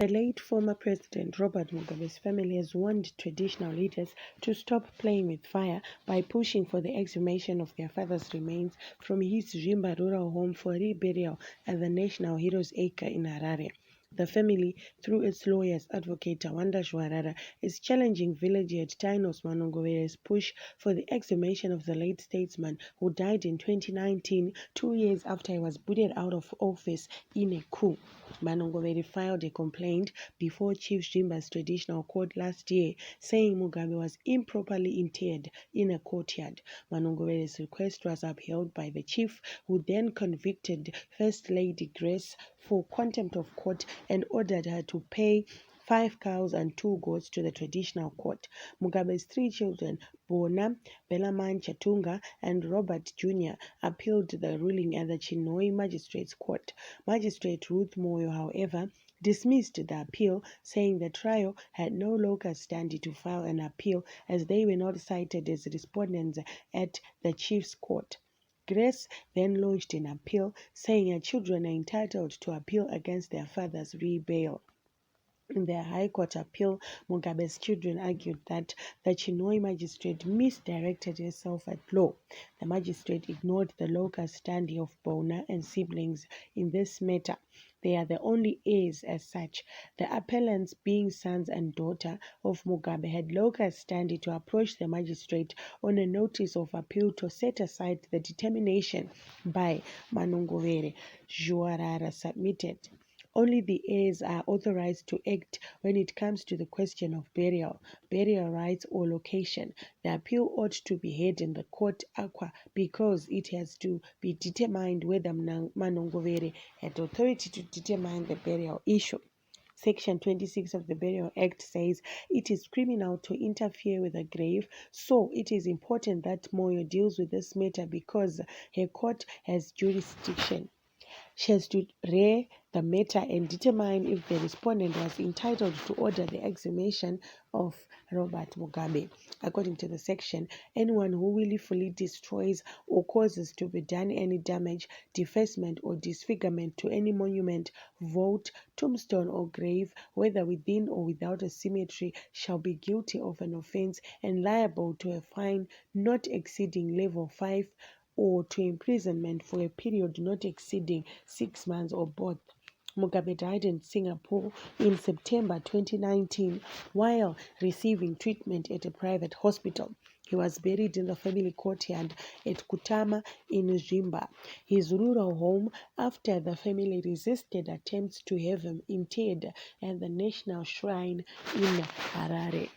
The late former president Robert Mugabe's family has warned traditional leaders to stop playing with fire by pushing for the exhumation of their father's remains from his Zvimba rural home for reburial at the National Heroes Acre in Harare. The family, through its lawyers, advocate Tawanda Shwarara, is challenging village head Tainos Mnangawa's push for the exhumation of the late statesman who died in 2019, 2 years after he was booted out of office in a coup. Mnangagwa filed a complaint before Chief Zvimba's traditional court last year, saying Mugabe was improperly interred in a courtyard. Mnangagwa's request was upheld by the chief, who then convicted First Lady Grace for contempt of court and ordered her to pay 5 cows and 2 goats to the traditional court. Mugabe's 3 children, Bona, Belaman Chatunga, and Robert Jr., appealed the ruling at the Chinhoyi Magistrates Court. Magistrate Ruth Moyo, however, dismissed the appeal, saying the trial had no locus standi to file an appeal as they were not cited as respondents at the chief's court. Grace then lodged an appeal, saying her children are entitled to appeal against their father's rebel. In their High Court appeal, Mugabe's children argued that the Chinhoyi magistrate misdirected herself at law. The magistrate ignored the locus standi of Bona and siblings in this matter. They are the only heirs as such. The appellants, being sons and daughter of Mugabe, had locus standi to approach the magistrate on a notice of appeal to set aside the determination by Mnangagwa Shwarara submitted. Only the heirs are authorized to act when it comes to the question of burial rights, or location. The appeal ought to be heard in the court aqua because it has to be determined whether Mnangagwa had authority to determine the burial issue. Section 26 of the Burial Act says it is criminal to interfere with a grave, so it is important that Moyo deals with this matter because her court has jurisdiction. She has to rear the matter and determine if the respondent was entitled to order the exhumation of Robert Mugabe. According to the section, anyone who willfully destroys or causes to be done any damage, defacement, or disfigurement to any monument, vault, tombstone, or grave, whether within or without a cemetery, shall be guilty of an offense and liable to a fine not exceeding level 5 or to imprisonment for a period not exceeding 6 months or both. Mugabe died in Singapore in September 2019 while receiving treatment at a private hospital. He was buried in the family courtyard at Kutama in Zvimba, his rural home, after the family resisted attempts to have him interred at the National Shrine in Harare.